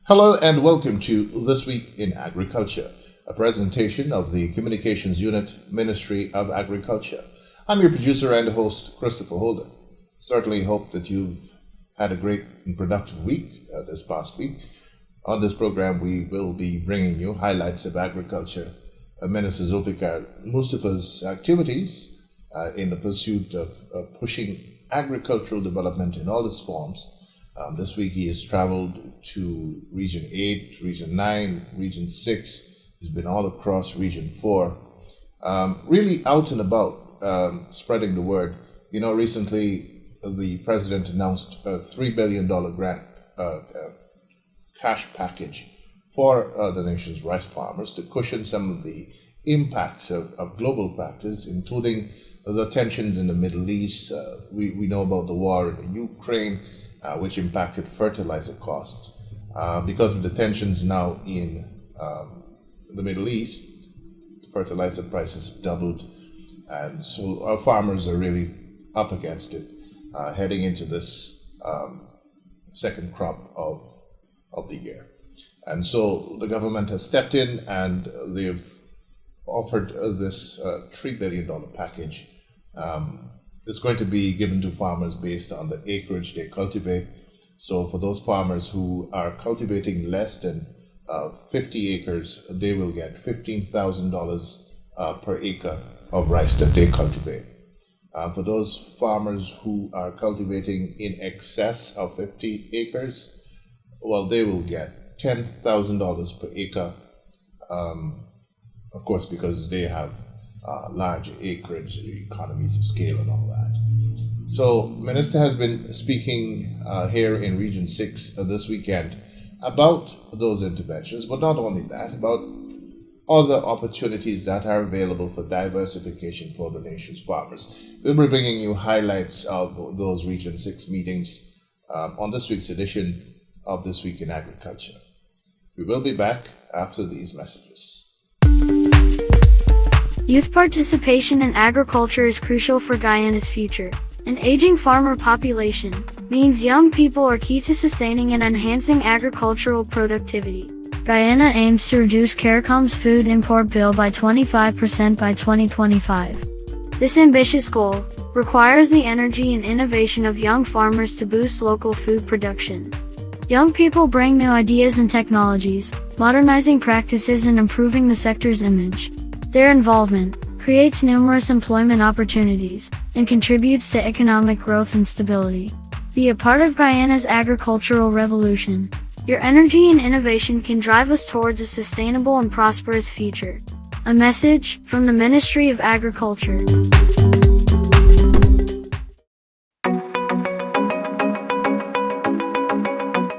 Hello and welcome to This Week in Agriculture, a presentation of the Communications Unit, Ministry of Agriculture. I'm your producer and host, Christopher Holder. Certainly hope that you've had a great and productive week this past week. On this program, we will be bringing you highlights of Agriculture Minister Zulfikar Mustafa's activities in the pursuit of pushing agricultural development in all its forms. This week he has traveled to Region 8, Region 9, Region 6. He's been all across Region 4, really out and about, spreading the word. You know, recently the president announced a $3 billion grant cash package for the nation's rice farmers to cushion some of the impacts of global factors, including the tensions in the Middle East. We know about the war in the Ukraine, which impacted fertilizer costs. Because of the tensions now in the Middle East, fertilizer prices have doubled, and so our farmers are really up against it, heading into this second crop of the year. And so the government has stepped in and they've offered this $3 billion package. It's going to be given to farmers based on the acreage they cultivate. So for those farmers who are cultivating less than 50 acres, they will get $15,000 per acre of rice that they cultivate. For those farmers who are cultivating in excess of 50 acres, well, they will get $10,000 per acre, of course, because they have large acreage, economies of scale and all that. So Minister has been speaking here in Region 6 this weekend about those interventions, but not only that, about other opportunities that are available for diversification for the nation's farmers. We'll be bringing you highlights of those Region 6 meetings on this week's edition of This Week in Agriculture. We will be back after these messages. Youth participation in agriculture is crucial for Guyana's future. An aging farmer population means young people are key to sustaining and enhancing agricultural productivity. Guyana aims to reduce CARICOM's food import bill by 25% by 2025. This ambitious goal requires the energy and innovation of young farmers to boost local food production. Young people bring new ideas and technologies, modernizing practices and improving the sector's image. Their involvement creates numerous employment opportunities and contributes to economic growth and stability. Be a part of Guyana's agricultural revolution. Your energy and innovation can drive us towards a sustainable and prosperous future. A message from the Ministry of Agriculture.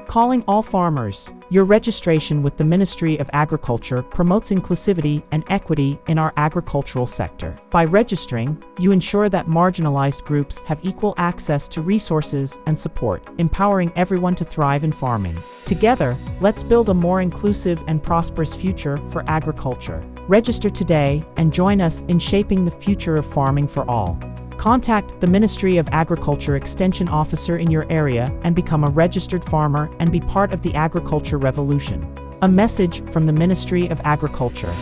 Calling all farmers. Your registration with the Ministry of Agriculture promotes inclusivity and equity in our agricultural sector. By registering, you ensure that marginalized groups have equal access to resources and support, empowering everyone to thrive in farming. Together, let's build a more inclusive and prosperous future for agriculture. Register today and join us in shaping the future of farming for all. Contact the Ministry of Agriculture Extension Officer in your area and become a registered farmer and be part of the agriculture revolution. A message from the Ministry of Agriculture.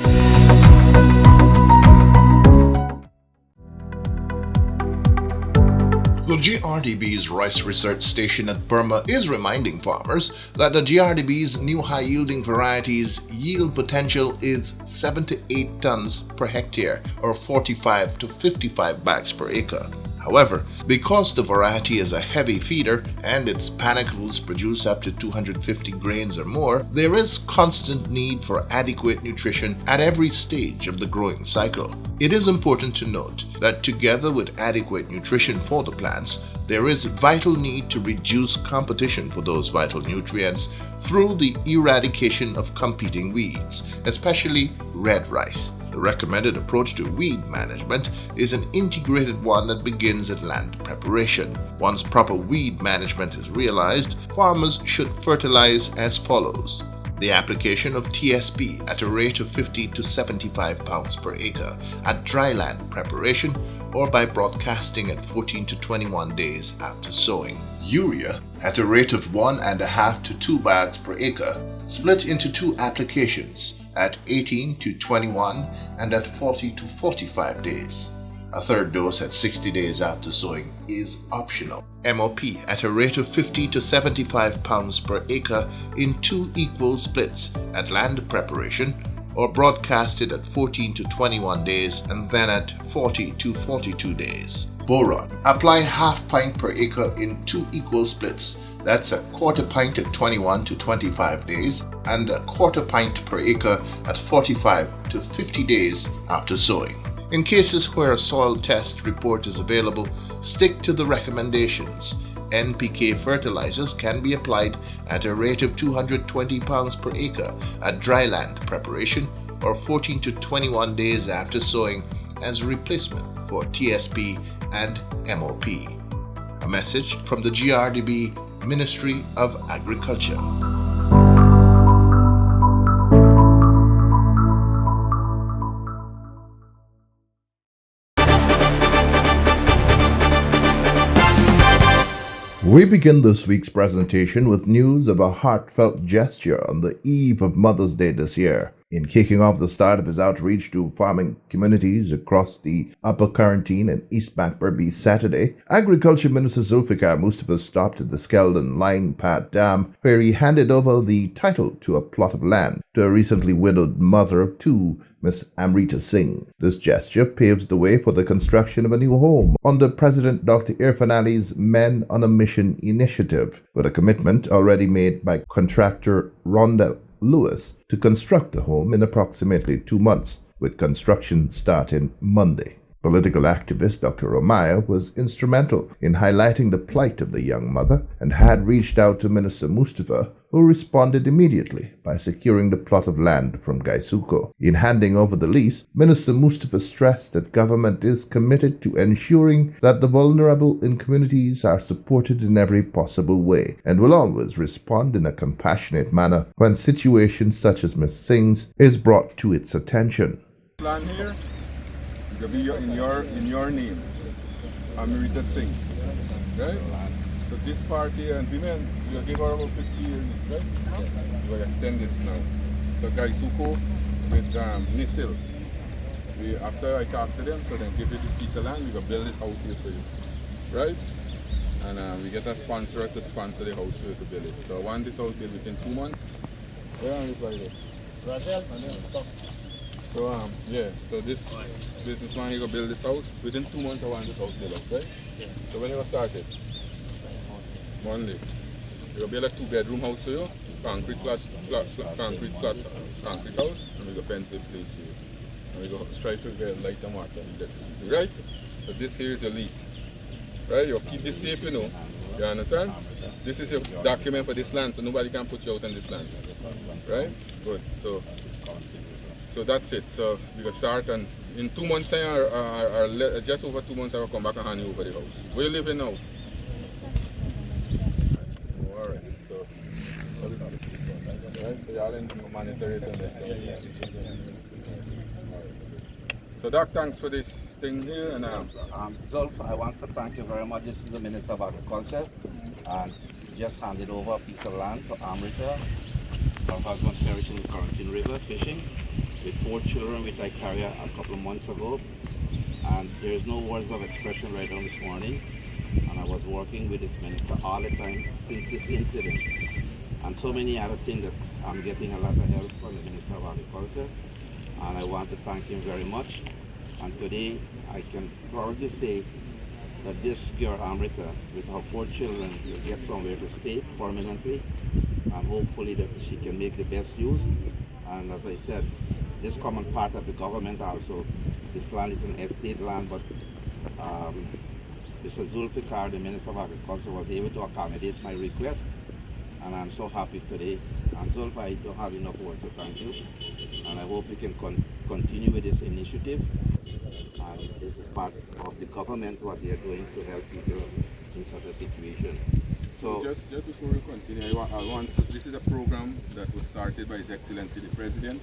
The GRDB's Rice Research Station at Burma is reminding farmers that the GRDB's new high-yielding varieties' yield potential is 7 to 8 tons per hectare or 45 to 55 bags per acre. However, because the variety is a heavy feeder and its panicles produce up to 250 grains or more, there is constant need for adequate nutrition at every stage of the growing cycle. It is important to note that together with adequate nutrition for the plants, there is vital need to reduce competition for those vital nutrients through the eradication of competing weeds, especially red rice. The recommended approach to weed management is an integrated one that begins at land preparation. Once proper weed management is realized, farmers should fertilize as follows. The application of TSP at a rate of 50 to 75 pounds per acre at dry land preparation or by broadcasting at 14 to 21 days after sowing. Urea at a rate of 1.5 to 2 bags per acre split into two applications at 18 to 21 and at 40 to 45 days. A third dose at 60 days after sowing is optional. MOP at a rate of 50 to 75 pounds per acre in two equal splits at land preparation, or broadcasted at 14 to 21 days and then at 40 to 42 days. Boron. Apply half pint per acre in two equal splits. That's a quarter pint at 21 to 25 days and a quarter pint per acre at 45 to 50 days after sowing. In cases where a soil test report is available, stick to the recommendations. NPK fertilizers can be applied at a rate of 220 pounds per acre at dryland preparation or 14 to 21 days after sowing as a replacement for TSP and MOP. A message from the GRDB Ministry of Agriculture. We begin this week's presentation with news of a heartfelt gesture on the eve of Mother's Day this year. In kicking off the start of his outreach to farming communities across the Upper Quarantine and East Macberby Saturday, Agriculture Minister Zulfikar Mustafa stopped at the Skeldon Line Pad Dam, where he handed over the title to a plot of land to a recently widowed mother of two, Miss Amrita Singh. This gesture paves the way for the construction of a new home under President Dr. Irfan Ali's Men on a Mission initiative, with a commitment already made by contractor Rondell Lewis to construct the home in approximately 2 months, with construction starting Monday. Political activist Dr. Romaya was instrumental in highlighting the plight of the young mother and had reached out to Minister Mustafa, who responded immediately by securing the plot of land from Gaisuko. In handing over the lease, Minister Mustafa stressed that government is committed to ensuring that the vulnerable in communities are supported in every possible way and will always respond in a compassionate manner when situations such as Ms. Singh's is brought to its attention. Land here will be in your name, Amrita Singh, right? So this party and women, we'll give her about 50 years, right? Yes. We'll extend this now. So Gaisuko with Nisil. After I talk to them, so then give you this piece of land, we will build this house here for you, right? And we get a sponsor to sponsor the house for you to build it. So I want this house built within 2 months. Where are this right there? So yeah, so this businessman he gonna build this house within 2 months. I want this house built up, right? Yes. So when you gonna start it? Monday. We gonna build a 2-bedroom house for you, concrete house, and we gonna fence it place here, and we gonna try to get light and water and electricity, right? So this here is your lease, right? You keep this safe, you know. You understand? This is your document for this land, so nobody can put you out on this land, right? Good. So that's it. So we can start, and in 2 months' time, or just over 2 months, I will come back and hand you over the house. Where you living now? Oh, all right. So, right? So y'all in monitor it and so Doc, thanks for this thing here. And Zulf, I want to thank you very much. This is the Minister of Agriculture, and just handed over a piece of land to Amrita. Her husband perished in the Quarantine River fishing with 4 children, which I carried a couple of months ago. And there is no words of expression right now this morning. And I was working with this minister all the time since this incident. And so many other things that I'm getting a lot of help from the Minister of Agriculture. And I want to thank him very much. And today I can proudly say that this girl Amrita with her 4 children will get somewhere to stay permanently, and hopefully that she can make the best use. And as I said, this common part of the government also. This land is an estate land, but Mr. Zulfikar, the Minister of Agriculture, was able to accommodate my request, and I'm so happy today. And Zulf, I don't have enough words to thank you, and I hope we can continue with this initiative. And this is part of the government, what they are doing to help people in such a situation. So just before we continue, this is a program that was started by His Excellency the President.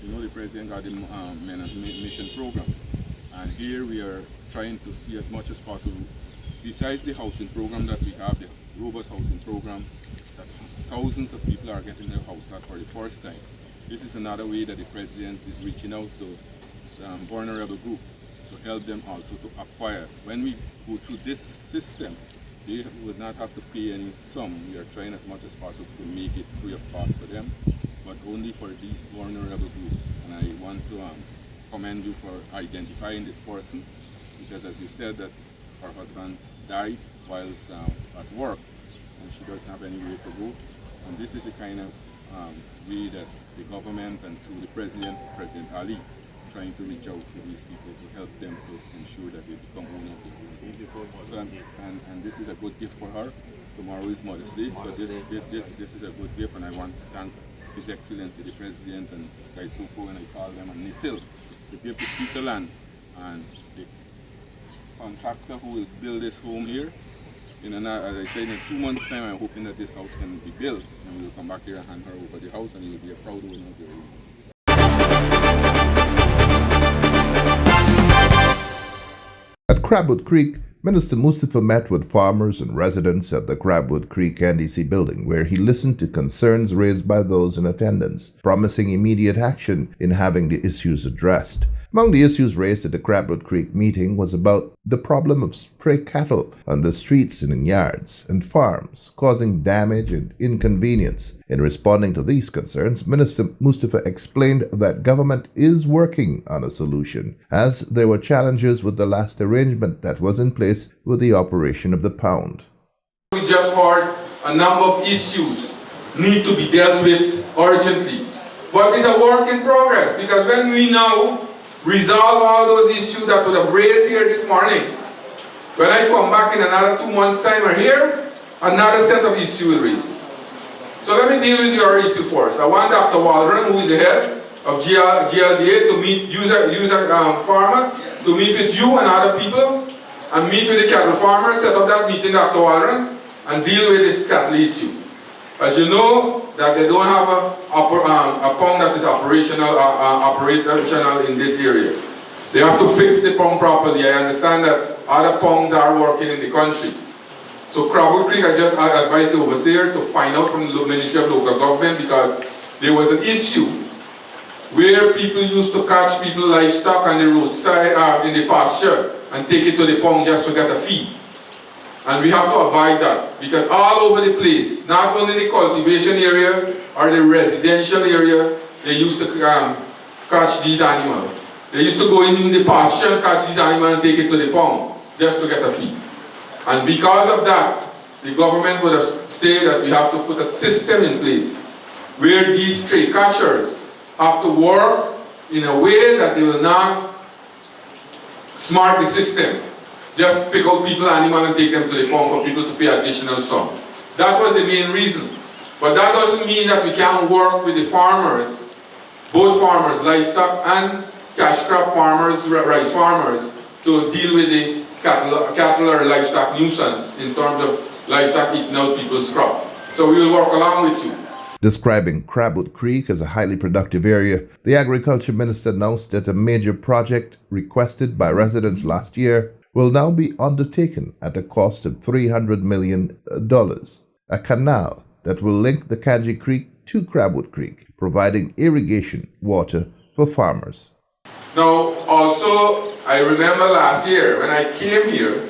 You know, the President got the Men on Mission program, and here we are trying to see as much as possible. Besides the housing program that we have, the robust housing program that thousands of people are getting their house back for the first time. This is another way that the president is reaching out to vulnerable groups to help them also to acquire. When we go through this system, they would not have to pay any sum. We are trying as much as possible to make it free of cost for them, but only for these vulnerable groups. And I want to commend you for identifying this person, because as you said that her husband died whilst at work and she doesn't have anywhere to go. And this is the kind of way that the government and through the President Ali, trying to reach out to these people to help them to ensure that they become owners of their own. And this is a good gift for her. Tomorrow is Mother's Day, so this is a good gift, and I want to thank His Excellency the President and Kaisupo, and I call them, and Nisil, to give this piece of land, and the contractor who will build this home here. As I said, in 2 months' time, I'm hoping that this house can be built, and we will come back here and hand her over the house, and you will be a proud owner of your home. At Crabwood Creek, Minister Mustapha met with farmers and residents at the Crabwood Creek NDC building, where he listened to concerns raised by those in attendance, promising immediate action in having the issues addressed. Among the issues raised at the Crabwood Creek meeting was about the problem of stray cattle on the streets and in yards and farms, causing damage and inconvenience. In responding to these concerns, Minister Mustapha explained that government is working on a solution, as there were challenges with the last arrangement that was in place with the operation of the pound. We just heard a number of issues need to be dealt with urgently, but it's a work in progress, because when we now resolve all those issues that would have raised here this morning, when I come back in another 2 months' time or here, another set of issues will raise. So let me deal with your issue first. I want Dr. Waldron, who is the head of GLDA, to meet farmer, to meet with you and other people, and meet with the cattle farmers, set up that meeting, Dr. Waldron, and deal with this cattle issue. As you know, that they don't have a pond that is operational in this area. They have to fix the pond properly. I understand that other ponds are working in the country. So Crabwood Creek, I just advised the overseer to find out from the Ministry of Local Government, because there was an issue where people used to catch people livestock on the roadside, in the pasture, and take it to the pond just to get a feed. And we have to avoid that, because all over the place, not only the cultivation area or the residential area, they used to catch these animals. They used to go in the pasture, catch these animals and take it to the pond just to get a feed. And because of that, the government would have said that we have to put a system in place where these stray catchers have to work in a way that they will not smart the system. Just pick out people, animals, and take them to the pond for people to pay additional sum. That was the main reason. But that doesn't mean that we can't work with the farmers, both farmers, livestock and cash crop farmers, rice farmers, to deal with the cattle or livestock nuisance in terms of livestock eating out people's crop. So we will work along with you. Describing Crabwood Creek as a highly productive area, the Agriculture Minister announced that a major project requested by residents last year will now be undertaken at a cost of $300 million, a canal that will link the Kanji Creek to Crabwood Creek, providing irrigation water for farmers. Now, also, I remember last year when I came here,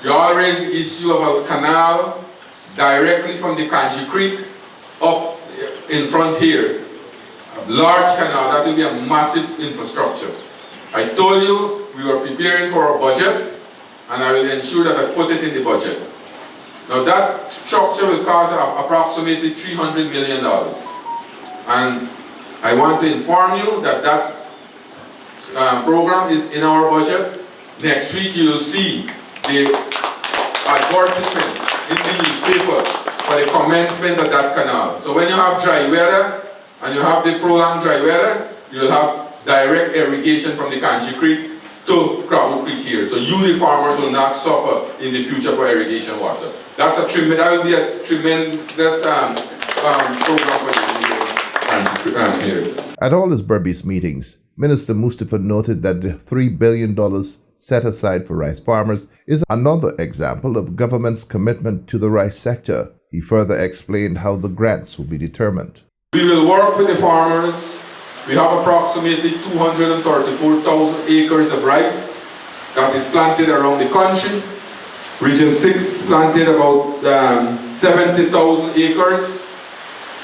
you all raised the issue of a canal directly from the Kanji Creek up in front here. A large canal, that will be a massive infrastructure. I told you we were preparing for a budget, and I will ensure that I put it in the budget. Now that structure will cost approximately $300 million. And I want to inform you that that program is in our budget. Next week you will see the advertisement in the newspaper for the commencement of that canal. So when you have dry weather, and you have the prolonged dry weather, you will have direct irrigation from the Kanji Creek to Crabwood Creek here. So you, the farmers, will not suffer in the future for irrigation water. That will be a tremendous program for the here. At all his Berbice meetings, Minister Mustapha noted that the $3 billion set aside for rice farmers is another example of government's commitment to the rice sector. He further explained how the grants will be determined. We will work with the farmers. We have approximately 234,000 acres of rice that is planted around the country. Region 6 planted about 70,000 acres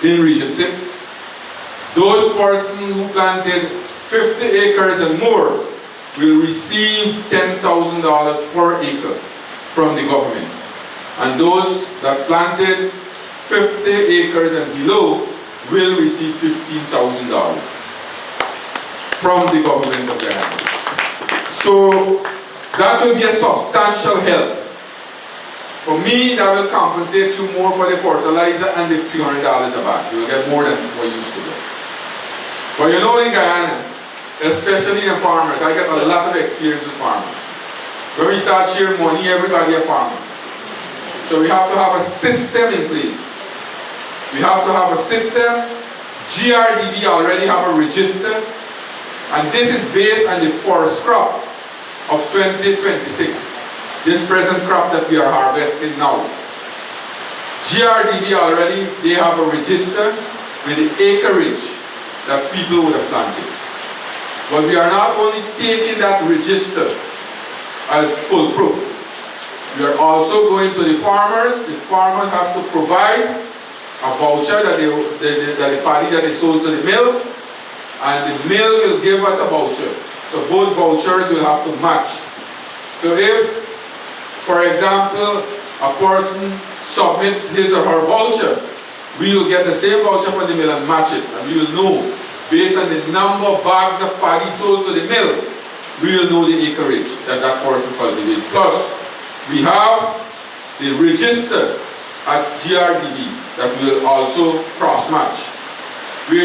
in Region 6. Those persons who planted 50 acres and more will receive $10,000 per acre from the government. And those that planted 50 acres and below will receive $15,000 from the government of Guyana. So that will be a substantial help. For me, that will compensate you more for the fertilizer and the $300 a bag. You will get more than what you used to get. But you know, in Guyana, especially the farmers, I get a lot of experience with farmers. When we start sharing money, everybody are farmers. So we have to have a system in place. We have to have a system. GRDB already have a register, and this is based on the forest crop of 2026. This present crop that we are harvesting now. GRDB already, they have a register with the acreage that people would have planted. But we are not only taking that register as foolproof. We are also going to the farmers. The farmers have to provide a voucher that the paddy that is sold to the mill, and the mill will give us a voucher. So both vouchers will have to match. So if, for example, a person submit his or her voucher, we will get the same voucher from the mill and match it. And we will know, based on the number of bags of paddy sold to the mill, we will know the acreage that that person cultivated. Plus, we have the register at GRDB that will also cross-match. We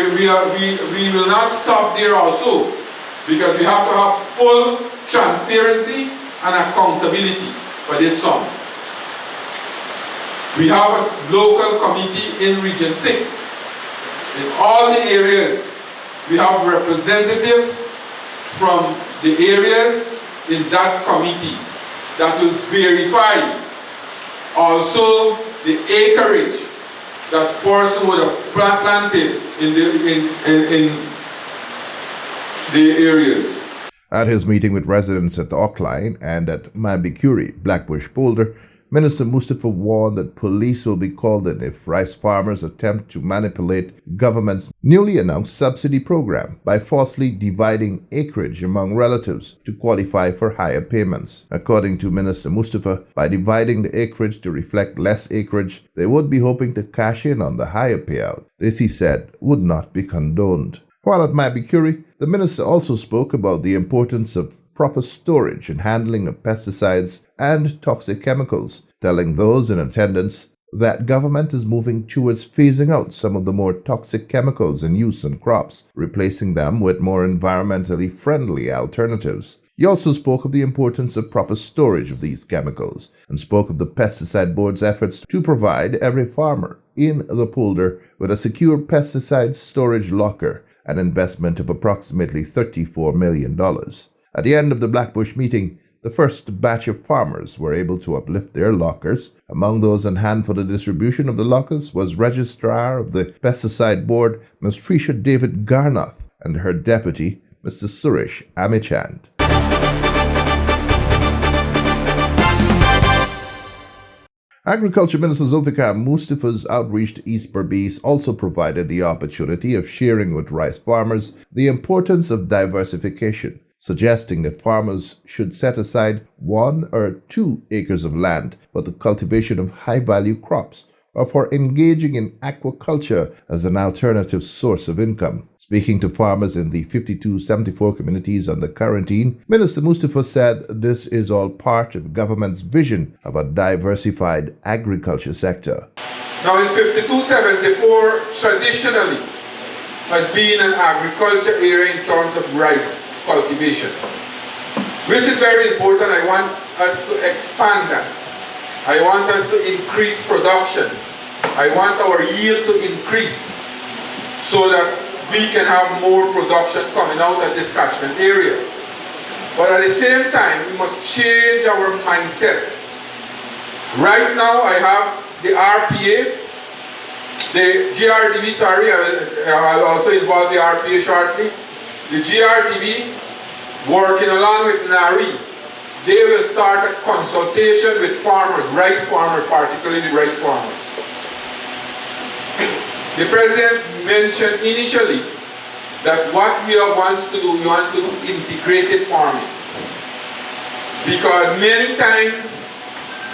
will not stop there also, because we have to have full transparency and accountability for this sum. We have a local committee in Region 6. In all the areas, we have representatives from the areas in that committee that will verify also the acreage that person would have planted in the areas. At his meeting with residents at the Auckline and at Mabikuri, Blackbush Polder, Minister Mustapha warned that police will be called in if rice farmers attempt to manipulate government's newly announced subsidy program by falsely dividing acreage among relatives to qualify for higher payments. According to Minister Mustapha, by dividing the acreage to reflect less acreage, they would be hoping to cash in on the higher payout. This, he said, would not be condoned. While at Mabikuri, the minister also spoke about the importance of proper storage and handling of pesticides and toxic chemicals, telling those in attendance that government is moving towards phasing out some of the more toxic chemicals in use on crops, replacing them with more environmentally friendly alternatives. He also spoke of the importance of proper storage of these chemicals and spoke of the Pesticide Board's efforts to provide every farmer in the polder with a secure pesticide storage locker, an investment of approximately $34 million. At the end of the Blackbush meeting, the first batch of farmers were able to uplift their lockers. Among those on hand for the distribution of the lockers was Registrar of the Pesticide Board, Ms. Tricia David Garnoth, and her deputy, Mr. Suresh Amichand. Agriculture Minister Zulfikar Mustapha's outreach to East Berbice also provided the opportunity of sharing with rice farmers the importance of diversification, suggesting that farmers should set aside 1 or 2 acres of land for the cultivation of high-value crops or for engaging in aquaculture as an alternative source of income. Speaking to farmers in the 5274 communities under quarantine, Minister Mustapha said this is all part of government's vision of a diversified agriculture sector. Now in 5274, traditionally, has been an agriculture area in terms of rice cultivation, which is very important. I want us to expand that. I want us to increase production. I want our yield to increase so that we can have more production coming out of this catchment area. But at the same time, we must change our mindset. Right now, I have the RPA, the GRDB, sorry, I'll also involve the RPA shortly. The GRDB, working along with NARI, they will start a consultation with farmers, rice farmers, particularly the rice farmers. The President mentioned initially that what we want to do, we want to do integrated farming. Because many times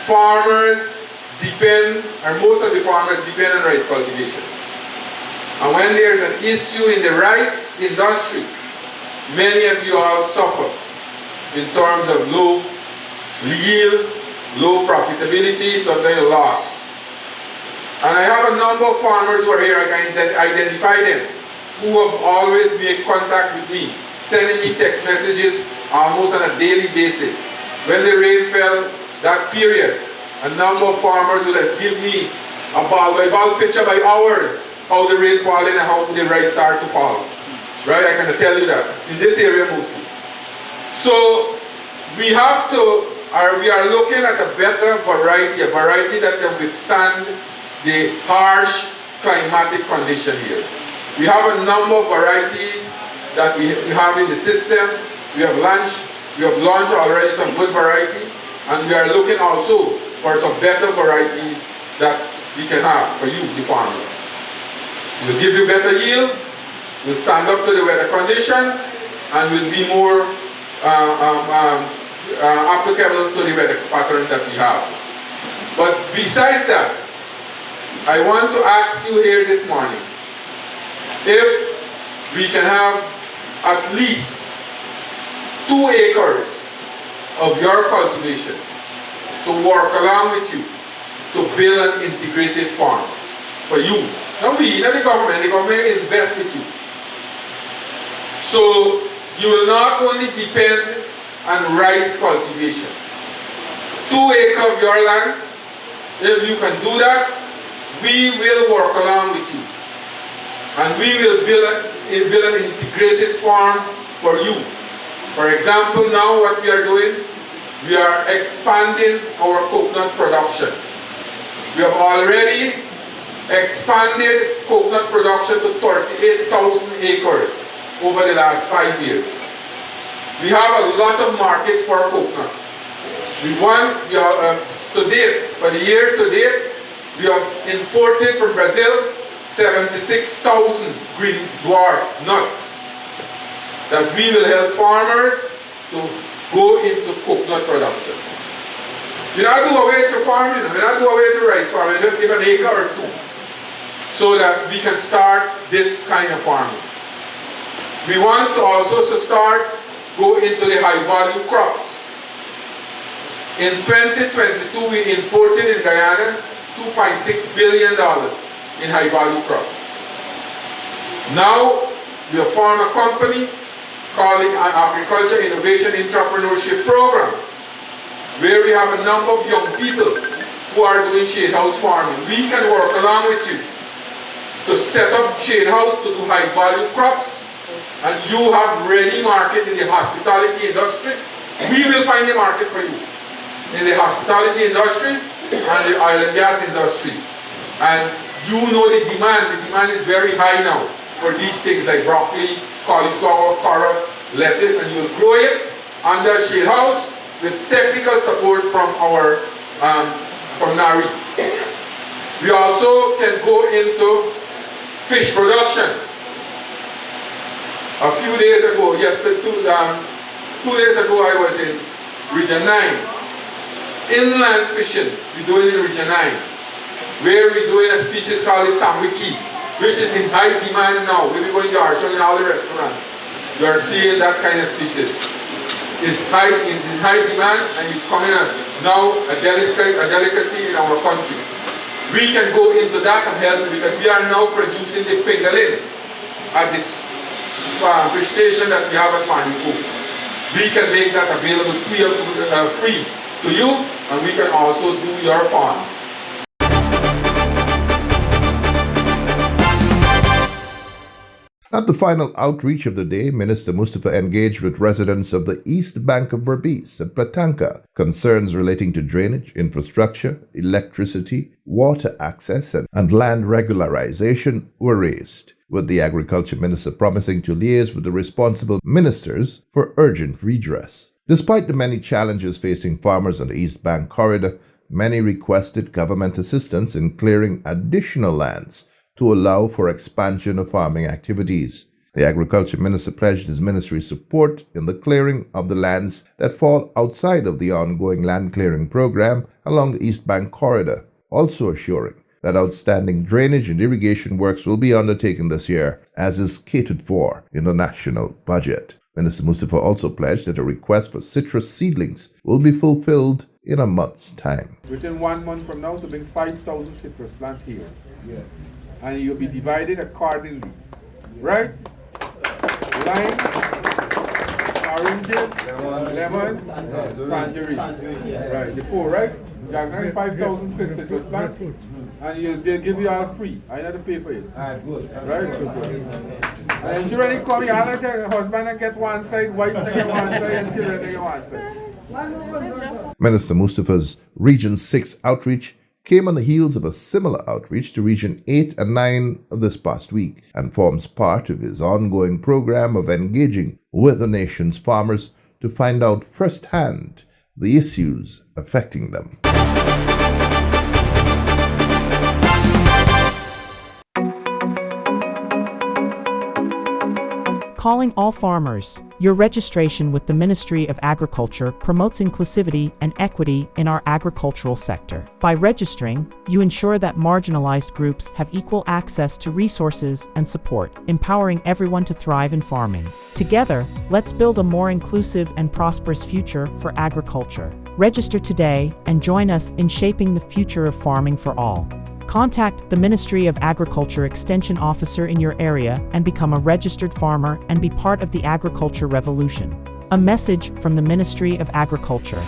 farmers depend, or most of the farmers depend on rice cultivation. And when there's an issue in the rice industry, many of you all suffer in terms of low yield, low profitability, sometimes loss. And I have a number of farmers who are here, I can identify them, who have always made contact with me, sending me text messages almost on a daily basis. When the rain fell that period, a number of farmers would have given me a ball picture by hours, how the rain falling and how the rice start to fall. Right, I can tell you that, in this area mostly. So we have to, we are looking at a better variety, a variety that can withstand the harsh climatic condition here. We have a number of varieties that we have in the system. We have launched already some good variety, and we are looking also for some better varieties that we can have for you, the farmers. We'll give you better yield, we'll stand up to the weather condition, and will be more applicable to the weather pattern that we have. But besides that, I want to ask you here this morning, if we can have at least 2 acres of your cultivation to work along with you to build an integrated farm for you. Not we, not the government invest with you. So you will not only depend on rice cultivation. 2 acres of your land, if you can do that, we will work along with you. And we will build an integrated farm for you. For example, now what we are doing, we are expanding our coconut production. We have already expanded coconut production to 38,000 acres over the last 5 years. We have a lot of markets for our coconut. To date, for the year to date, we have imported from Brazil 76,000 green dwarf nuts that we will help farmers to go into coconut production. We not do away to farming, we not do away to rice farming, just give an acre or 2 so that we can start this kind of farming. We want to also go into the high value crops. In 2022, we imported in Guyana $2.6 billion in high value crops. Now, we have formed a company called the Agriculture Innovation Entrepreneurship Program, where we have a number of young people who are doing shade house farming. We can work along with you to set up shade house to do high value crops, and you have ready market in the hospitality industry. We will find a market for you in the hospitality industry and the oil and gas industry. And you know the demand is very high now for these things like broccoli, cauliflower, carrot, lettuce, and you'll grow it under shade house with technical support from our from NARI. We also can go into fish production. A few days ago, 2 days ago, I was in Region 9. Inland fishing, we're doing in Region 9, where we're doing a species called the tambiki, which is in high demand now. We'll be going to our show in all the restaurants. You are seeing that kind of species. It's in high demand, and it's coming now a delicacy in our country. We can go into that and help you because we are now producing the fingerling at this fish station that we have at Manikou. We can make that available free to you, and we can also do your ponds. At the final outreach of the day, Minister Mustafa engaged with residents of the East Bank of Berbice and Platanka. Concerns relating to drainage, infrastructure, electricity, water access, and land regularization were raised, with the Agriculture Minister promising to liaise with the responsible ministers for urgent redress. Despite the many challenges facing farmers on the East Bank corridor, many requested government assistance in clearing additional lands to allow for expansion of farming activities. The Agriculture Minister pledged his ministry's support in the clearing of the lands that fall outside of the ongoing land clearing program along the East Bank corridor, also assuring that outstanding drainage and irrigation works will be undertaken this year, as is catered for in the national budget. Minister Mustafa also pledged that a request for citrus seedlings will be fulfilled in a month's time. Within 1 month from now, to bring 5,000 citrus plants here. Yeah. And you'll be divided accordingly. Right? Lime, oranges, lemon, tangerine. Right, the four, right? You're going 5,000 citrus plants, and they'll give you all free. I have to pay for it. Good. Right? Good. And you already come, you have to take a husband and get one side, wife to get one side, and children to get one side. Minister Mustafa's Region 6 outreach came on the heels of a similar outreach to Region 8 and 9 this past week and forms part of his ongoing program of engaging with the nation's farmers to find out firsthand the issues affecting them. Calling all farmers. Your registration with the Ministry of Agriculture promotes inclusivity and equity in our agricultural sector. By registering, you ensure that marginalized groups have equal access to resources and support, empowering everyone to thrive in farming. Together, let's build a more inclusive and prosperous future for agriculture. Register today and join us in shaping the future of farming for all. Contact the Ministry of Agriculture Extension Officer in your area and become a registered farmer and be part of the agriculture revolution. A message from the Ministry of Agriculture.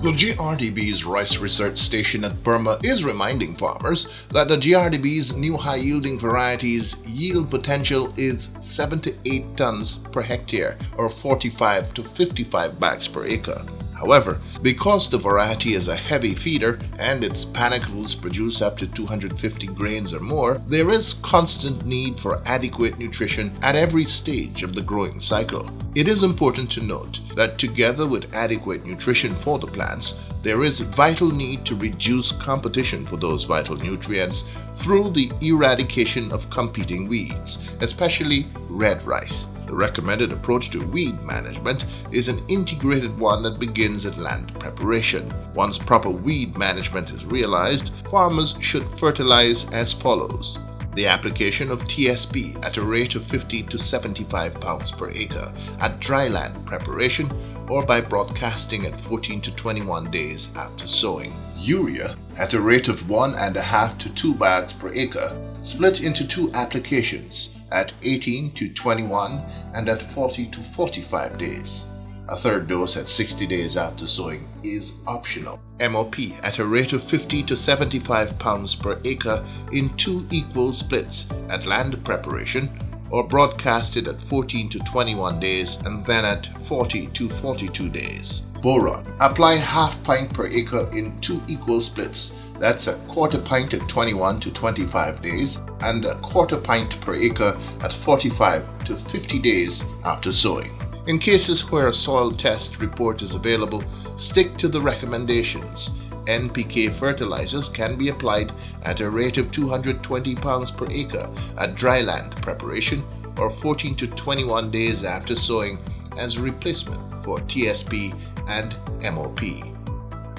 The GRDB's Rice Research Station at Burma is reminding farmers that the GRDB's new high-yielding varieties' yield potential is 7 to 8 tons per hectare or 45 to 55 bags per acre. However, because the variety is a heavy feeder and its panicles produce up to 250 grains or more, there is constant need for adequate nutrition at every stage of the growing cycle. It is important to note that together with adequate nutrition for the plants, there is vital need to reduce competition for those vital nutrients through the eradication of competing weeds, especially red rice. The recommended approach to weed management is an integrated one that begins at land preparation. Once proper weed management is realized, farmers should fertilize as follows. The application of TSP at a rate of 50 to 75 pounds per acre at dry land preparation or by broadcasting at 14 to 21 days after sowing. Urea at a rate of 1.5 to 2 bags per acre, split into 2 applications at 18 to 21 and at 40 to 45 days. A third dose at 60 days after sowing is optional. MOP at a rate of 50 to 75 pounds per acre in 2 equal splits at land preparation or broadcasted at 14 to 21 days and then at 40 to 42 days. Boron. Apply half pint per acre in 2 equal splits. That's a quarter pint at 21 to 25 days and a quarter pint per acre at 45 to 50 days after sowing. In cases where a soil test report is available, stick to the recommendations. NPK fertilizers can be applied at a rate of 220 pounds per acre at dry land preparation or 14 to 21 days after sowing as a replacement for TSP and MOP.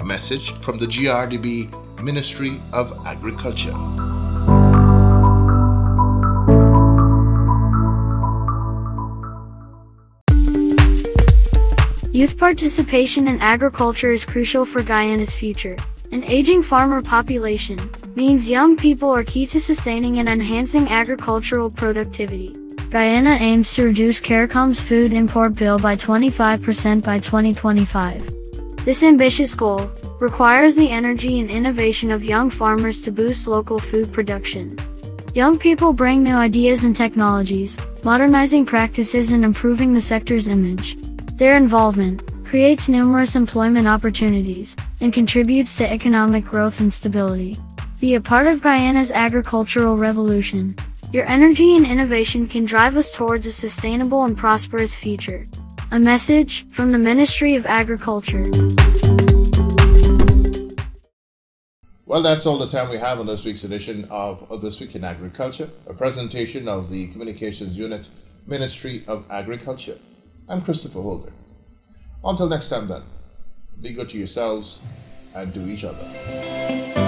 A message from the GRDB Ministry of Agriculture. Youth participation in agriculture is crucial for Guyana's future. An aging farmer population means young people are key to sustaining and enhancing agricultural productivity. Guyana aims to reduce CARICOM's food import bill by 25% by 2025. This ambitious goal requires the energy and innovation of young farmers to boost local food production. Young people bring new ideas and technologies, modernizing practices and improving the sector's image. Their involvement creates numerous employment opportunities and contributes to economic growth and stability. Be a part of Guyana's agricultural revolution. Your energy and innovation can drive us towards a sustainable and prosperous future. A message from the Ministry of Agriculture. Well, that's all the time we have on this week's edition of This Week in Agriculture, a presentation of the Communications Unit, Ministry of Agriculture. I'm Christopher Holger. Until next time then, be good to yourselves and to each other.